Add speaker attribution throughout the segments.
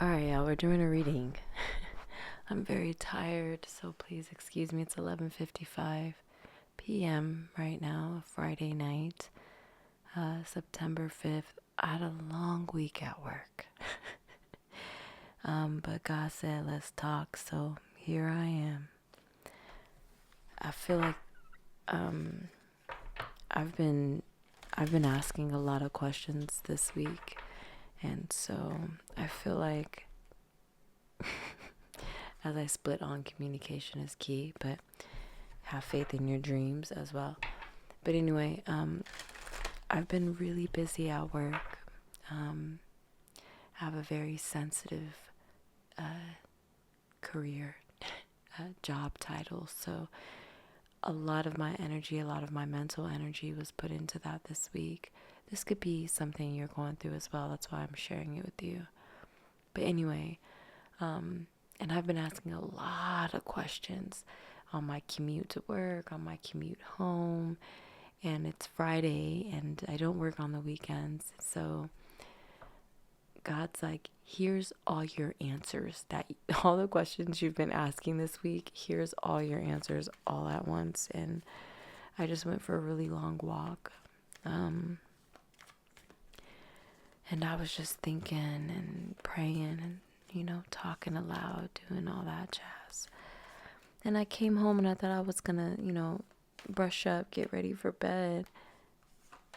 Speaker 1: Alright, y'all, we're doing a reading. I'm very tired, so please excuse me. It's 11:55 p.m. right now, Friday night, September 5th. I had a long week at work. But God said, let's talk, so here I am. I feel like I've been asking a lot of questions this week, and so I feel like as I split on communication is key, but have faith in your dreams as well. But anyway, I've been really busy at work. Have a very sensitive career, job title. So a lot of my energy, a lot of my mental energy was put into that this week. This could be something you're going through as well. That's why I'm sharing it with you. But anyway, and I've been asking a lot of questions on my commute to work, on my commute home, and it's Friday and I don't work on the weekends. So God's like, here's all your answers, that all the questions you've been asking this week, here's all your answers all at once. And I just went for a really long walk. And I was just thinking and praying and, talking aloud, doing all that jazz. And I came home and I thought I was gonna, brush up, get ready for bed.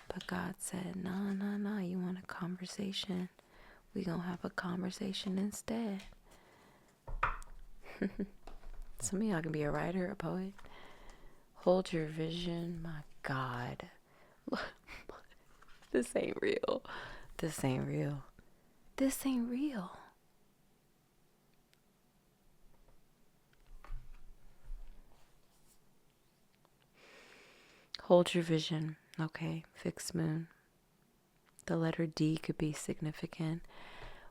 Speaker 1: But God said, no, you want a conversation? We gonna have a conversation instead. Some of y'all can be a writer, a poet. Hold your vision. My God. This ain't real. This ain't real. This ain't real. Hold your vision. Okay, fixed moon. The letter D could be significant.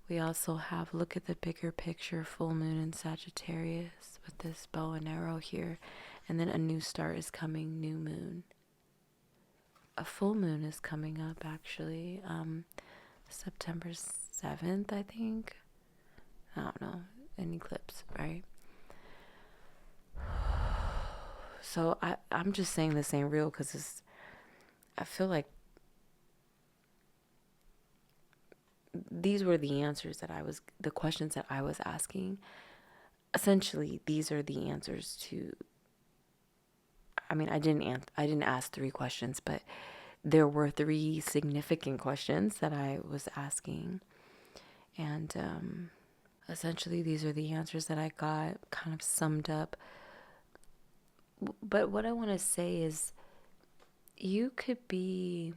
Speaker 1: We also have look at the bigger picture, full moon in Sagittarius with this bow and arrow here. And then a new start is coming, new moon. A full moon is coming up actually. September 7th, I think. I don't know. An eclipse, right? So I'm just saying this ain't real because I feel like these were the answers the questions that I was asking. Essentially, these are the answers to, I didn't ask 3 questions, but there were 3 significant questions that I was asking. And essentially, these are the answers that I got kind of summed up. But what I want to say is you could be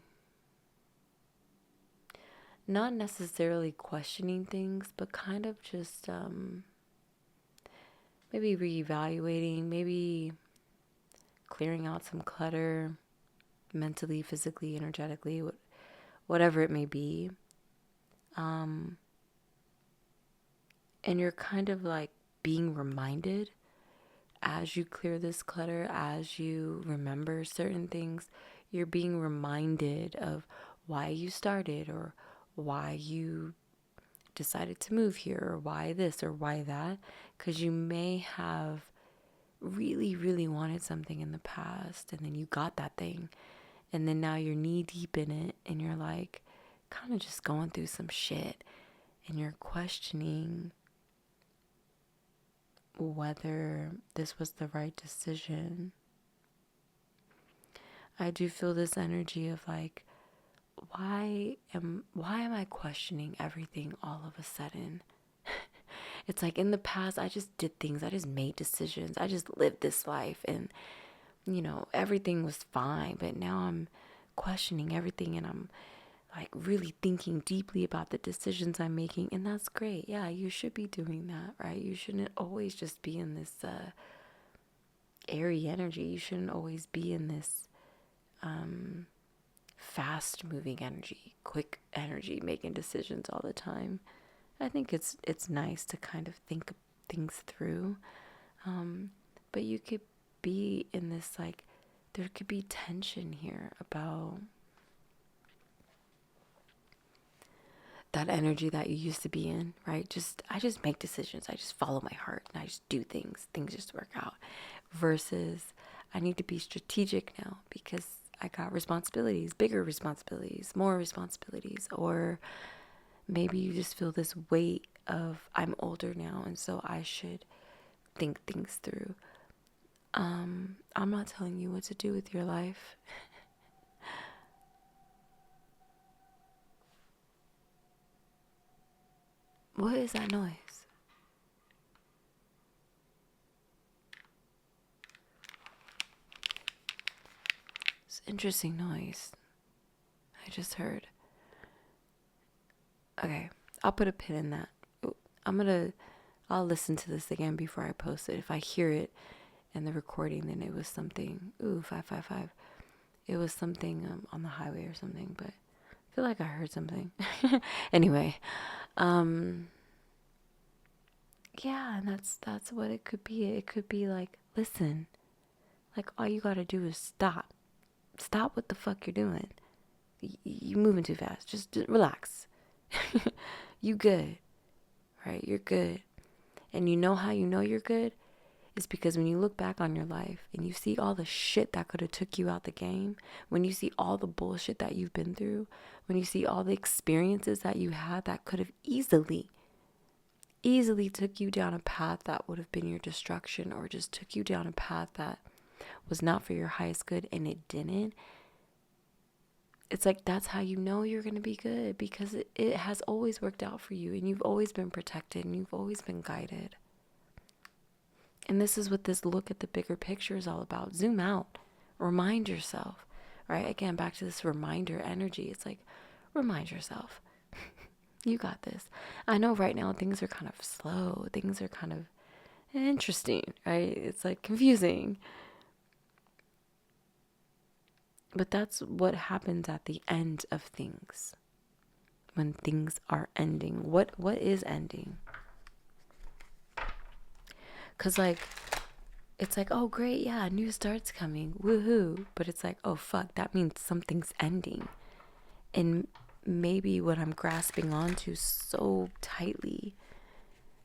Speaker 1: not necessarily questioning things, but kind of just maybe reevaluating, maybe clearing out some clutter mentally, physically, energetically, whatever it may be. And you're kind of like being reminded as you clear this clutter, as you remember certain things, you're being reminded of why you started or why you decided to move here or why this or why that, because you may have really, really wanted something in the past and then you got that thing and then now you're knee deep in it and you're like kind of just going through some shit and you're questioning whether this was the right decision. I do feel this energy of like, why am I questioning everything all of a sudden? It's like in the past, I just did things. I just made decisions. I just lived this life and, everything was fine. But now I'm questioning everything and I'm like really thinking deeply about the decisions I'm making. And that's great. Yeah, you should be doing that, right? You shouldn't always just be in this airy energy. You shouldn't always be in this fast moving energy, quick energy, making decisions all the time. I think it's nice to kind of think things through. But you could be in this like, there could be tension here about that energy that you used to be in, right? I just make decisions. I just follow my heart and I just do things. Things just work out. Versus I need to be strategic now because I got responsibilities, bigger responsibilities, more responsibilities. Or maybe you just feel this weight of I'm older now and so I should think things through. I'm not telling you what to do with your life. What is that noise? It's an interesting noise I just heard. Okay, I'll put a pin in that. I'll listen to this again before I post it. If I hear it in the recording, then it was something, 555. It was something on the highway or something, but I feel like I heard something. Anyway, yeah, and that's what it could be. It could be like, listen, like all you gotta do is stop. Stop what the fuck you're doing. You moving too fast. Just relax. You good, right? You're good. And you know how you know you're good? It's because when you look back on your life and you see all the shit that could have took you out the game, when you see all the bullshit that you've been through, when you see all the experiences that you had that could have easily took you down a path that would have been your destruction, or just took you down a path that was not for your highest good, and it didn't. It's like, that's how you know you're going to be good, because it has always worked out for you, and you've always been protected, and you've always been guided. And this is what this look at the bigger picture is all about. Zoom out. Remind yourself, right? Again, back to this reminder energy. It's like, remind yourself. You got this. I know right now things are kind of slow. Things are kind of interesting, right? It's like confusing. But that's what happens at the end of things. When things are ending. What is ending? Because like, it's like, oh great, yeah, a new start's coming, woohoo. But it's like, oh fuck, that means something's ending. And maybe what I'm grasping onto so tightly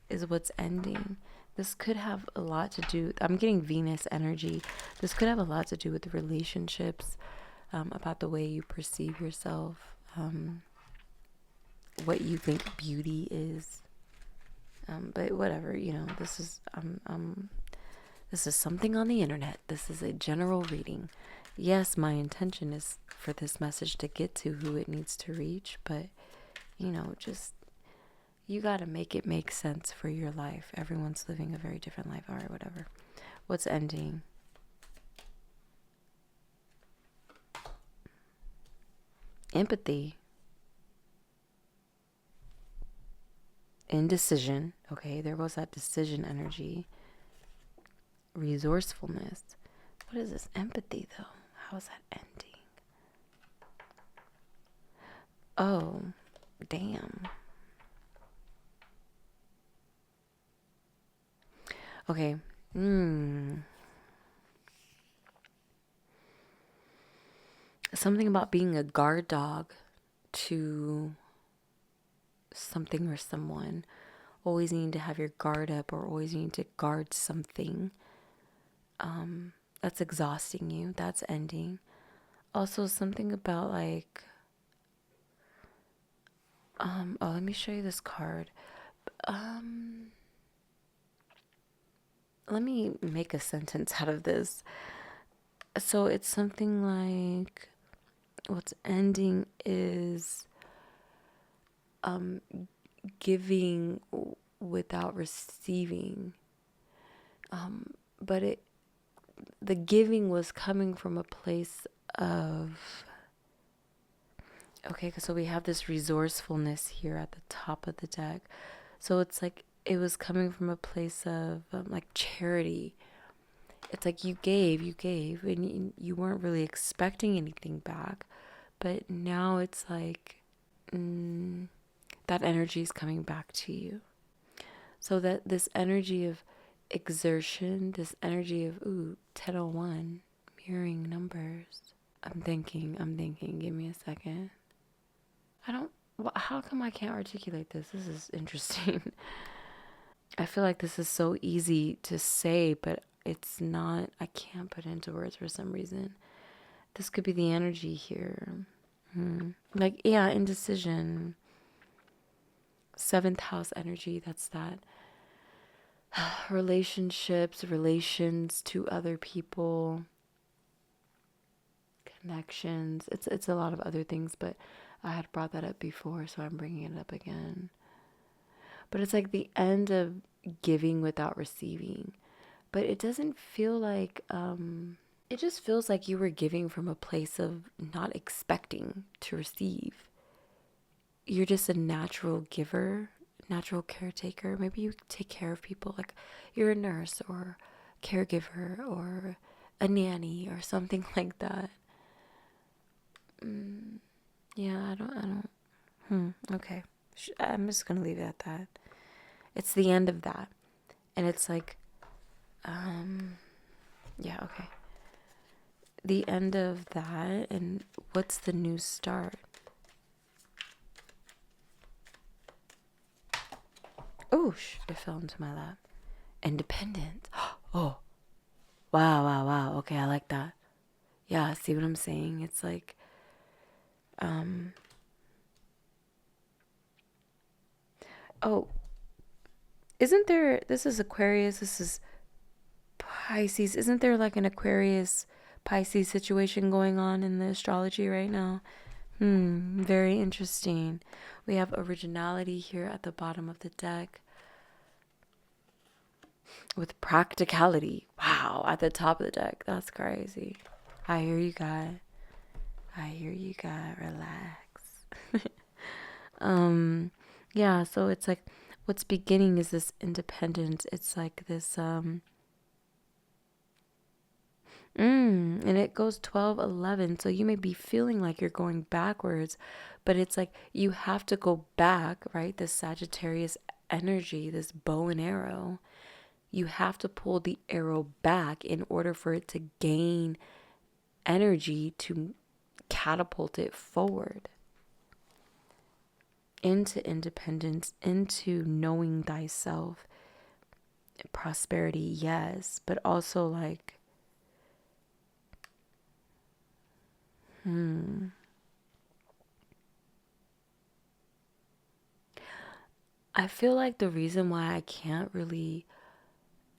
Speaker 1: is what's ending. This could have a lot to do, I'm getting Venus energy. This could have a lot to do with relationships, about the way you perceive yourself, what you think beauty is. But whatever, this is something on the internet. This is a general reading. Yes, my intention is for this message to get to who it needs to reach, but just, you got to make it make sense for your life. Everyone's living a very different life. All right, whatever. What's ending? Empathy. Indecision. Okay, there goes that decision energy. Resourcefulness. What is this? Empathy, though. How is that ending? Oh, damn. Okay. Something about being a guard dog to something or someone. Always need to have your guard up, or always need to guard something. That's exhausting you. That's ending. Also, something about like, let me show you this card. Let me make a sentence out of this. So it's something like, what's ending is giving without receiving. But the giving was coming from a place of, okay, so we have this resourcefulness here at the top of the deck. So it's like it was coming from a place of like charity. It's like you gave, and you weren't really expecting anything back. But now it's like that energy is coming back to you. So that this energy of exertion, this energy of 1001, mirroring numbers. I'm thinking, give me a second. How come I can't articulate this? This is interesting. I feel like this is so easy to say, but it's not. I can't put it into words for some reason. This could be the energy here. Like, yeah, indecision. Seventh house energy, that's that. Relationships, relations to other people, connections. It's a lot of other things, but I had brought that up before, so I'm bringing it up again. But it's like the end of giving without receiving. But it doesn't feel like, it just feels like you were giving from a place of not expecting to receive. You're just a natural giver, natural caretaker. Maybe you take care of people, like you're a nurse or caregiver or a nanny or something like that. Yeah, I don't. Okay. I'm just going to leave it at that. It's the end of that. And it's like, yeah, okay. The end of that, and what's the new start? Oh, it fell into my lap. Independent. Oh, wow. Okay, I like that. Yeah, see what I'm saying? It's like, oh, isn't there, this is Aquarius, this is Pisces. Isn't there like an Aquarius Pisces situation going on in the astrology right now? Very interesting. We have originality here at the bottom of the deck with practicality. Wow, at the top of the deck. That's crazy. I hear you, God. Relax. Yeah, so it's like what's beginning is this independence. It's like this and it goes 12, 11. So you may be feeling like you're going backwards, but it's like you have to go back, right? This Sagittarius energy, this bow and arrow. You have to pull the arrow back in order for it to gain energy to catapult it forward into independence, into knowing thyself. Prosperity, yes, but also like, I feel like the reason why I can't really,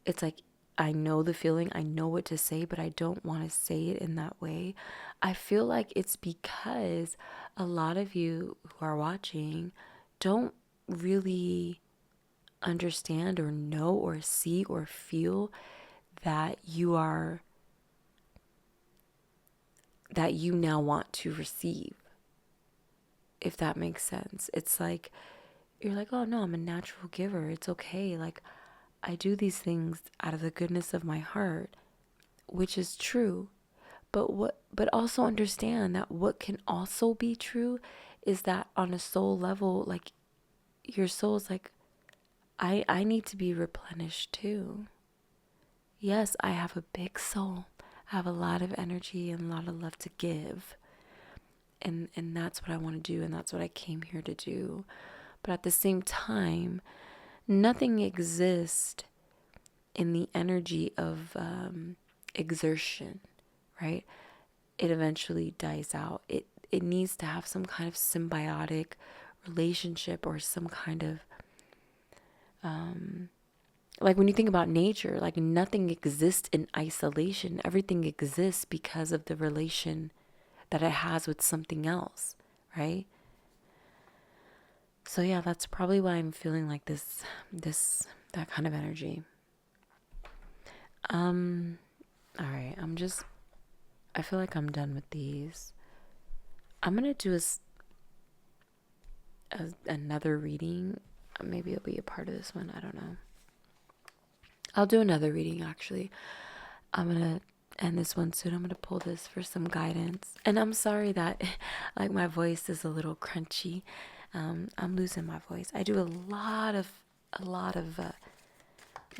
Speaker 1: it's like I know the feeling, I know what to say, but I don't want to say it in that way. I feel like it's because a lot of you who are watching don't really understand or know or see or feel that you now want to receive, if that makes sense. It's like you're like, oh no, I'm a natural giver, it's okay, like I do these things out of the goodness of my heart, which is true. But also understand that what can also be true is that on a soul level, like your soul's like, I need to be replenished too. Yes, I have a big soul. I have a lot of energy and a lot of love to give. And that's what I want to do, and that's what I came here to do. But at the same time, nothing exists in the energy of exertion, right? It eventually dies out. It needs to have some kind of symbiotic relationship or some kind of like when you think about nature, like nothing exists in isolation. Everything exists because of the relation that it has with something else, right? So yeah, that's probably why I'm feeling like that kind of energy. All right, I feel like I'm done with these. I'm gonna do another reading. Maybe it'll be a part of this one. I don't know. I'll do another reading actually. I'm gonna end this one soon. I'm gonna pull this for some guidance. And I'm sorry that like my voice is a little crunchy. I'm losing my voice. I do a lot of I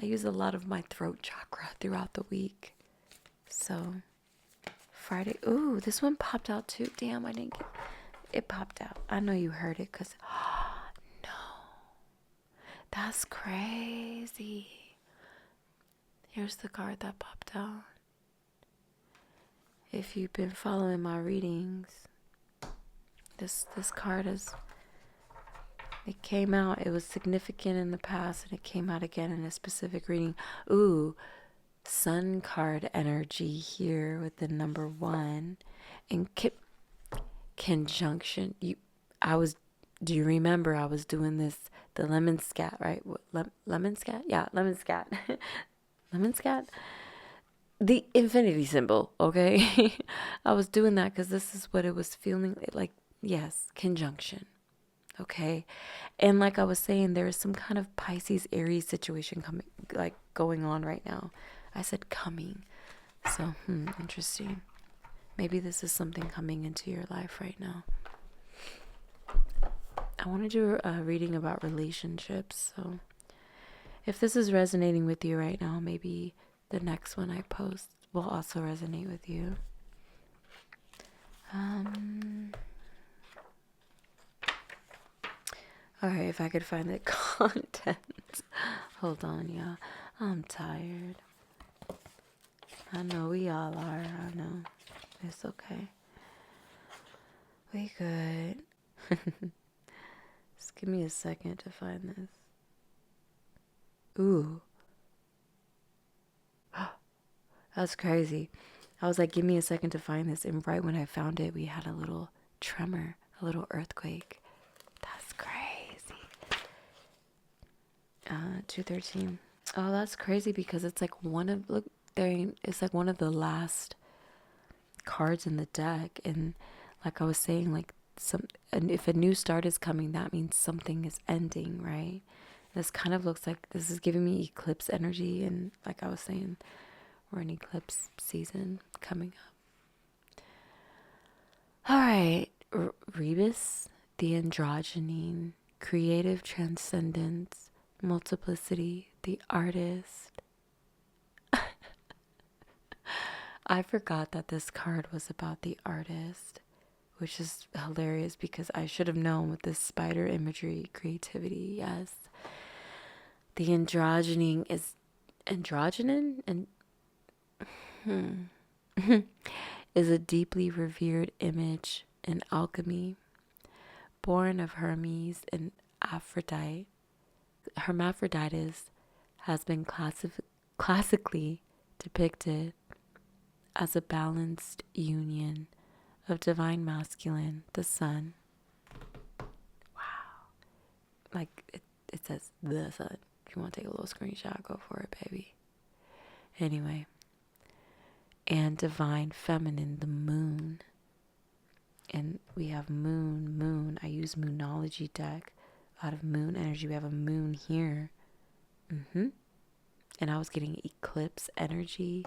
Speaker 1: use a lot of my throat chakra throughout the week. So Friday, ooh, this one popped out too. Damn, I didn't get It popped out. I know you heard it because, no, that's crazy. Here's the card that popped out. If you've been following my readings, this card it came out. It was significant in the past, and it came out again in a specific reading. Ooh, Sun card energy here with the number 1 and conjunction. Do you remember I was doing the lemon scat, right? Lemon scat? Yeah, lemon scat. Lemon scat? The infinity symbol, okay? I was doing that because this is what it was feeling like. Yes, conjunction. Okay. And like I was saying, there is some kind of Pisces Aries situation going on right now. I said coming. So, interesting. Maybe this is something coming into your life right now. I want to do a reading about relationships. So if this is resonating with you right now, maybe the next one I post will also resonate with you. Alright, if I could find the content. Hold on, y'all. I'm tired. I know we all are. I know. It's okay. We good. Just give me a second to find this. Ooh. That's crazy. I was like, give me a second to find this. And right when I found it, we had a little tremor, a little earthquake. That's crazy. 213. Oh, that's crazy because it's like it's like one of the last cards in the deck. And like I was saying, like and if a new start is coming, that means something is ending, right? This kind of looks like this is giving me eclipse energy. And like I was saying, we're in eclipse season coming up. All right. Rebus, the androgyne, creative transcendence, multiplicity, the artist. I forgot that this card was about the artist, which is hilarious because I should have known with this spider imagery, creativity. Yes. The androgyne is androgyne and is a deeply revered image in alchemy, born of Hermes and Aphrodite. Hermaphroditus has been classically depicted as a balanced union of divine masculine, the sun. Wow. Like it says the sun. If you want to take a little screenshot, go for it, baby. Anyway. And divine feminine, the moon. And we have moon. I use moonology deck. A lot of moon energy. We have a moon here. And I was getting eclipse energy.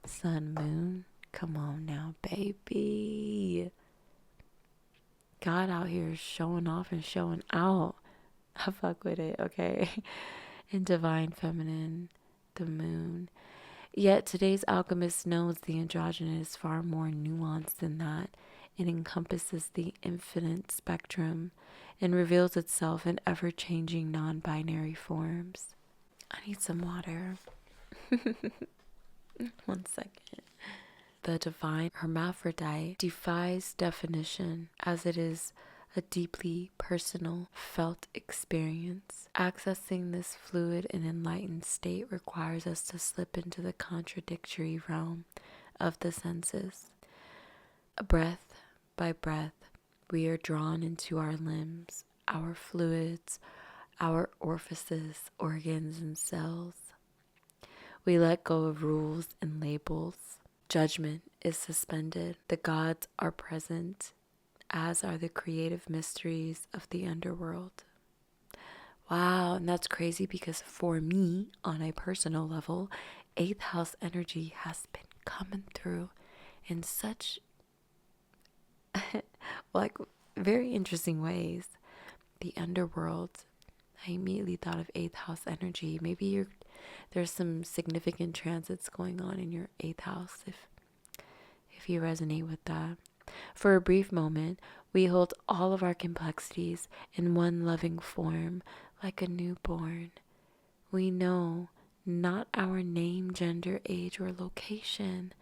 Speaker 1: Sun, moon. Come on now, baby. God out here is showing off and showing out. I fuck with it, okay? And divine feminine, the moon. Yet today's alchemist knows the androgyne is far more nuanced than that. It encompasses the infinite spectrum and reveals itself in ever-changing non-binary forms. I need some water. 1 second. The divine hermaphrodite defies definition as it is a deeply personal, felt experience. Accessing this fluid and enlightened state requires us to slip into the contradictory realm of the senses. Breath by breath, we are drawn into our limbs, our fluids, our orifices, organs, and cells. We let go of rules and labels. Judgment is suspended. The gods are present, as are the creative mysteries of the underworld. Wow, and that's crazy because for me, on a personal level, 8th house energy has been coming through in such like very interesting ways. The underworld, I immediately thought of 8th house energy. Maybe there's some significant transits going on in your 8th house if you resonate with that. For a brief moment, We hold all of our complexities in one loving form, like a newborn. We know not our name, gender, age, or location.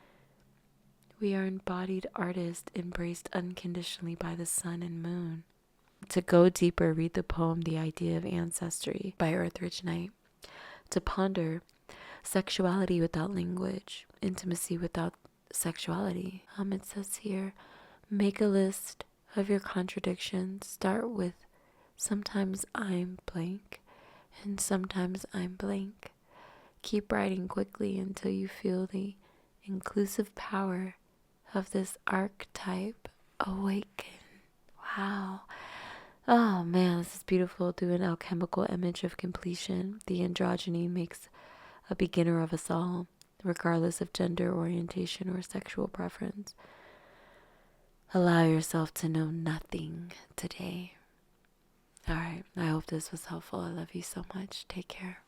Speaker 1: We are embodied artists embraced unconditionally by the sun and moon. To go deeper, read the poem The Idea of Ancestry by Earthridge Knight. To ponder sexuality without language, intimacy without sexuality. It says here, make a list of your contradictions. Start with sometimes I'm blank and sometimes I'm blank. Keep writing quickly until you feel the inclusive power of this archetype awaken. Wow. Oh man, this is beautiful. Do an alchemical image of completion. The androgyny makes a beginner of us all, regardless of gender orientation or sexual preference. Allow yourself to know nothing today. All right, I hope this was helpful. I love you so much. Take care.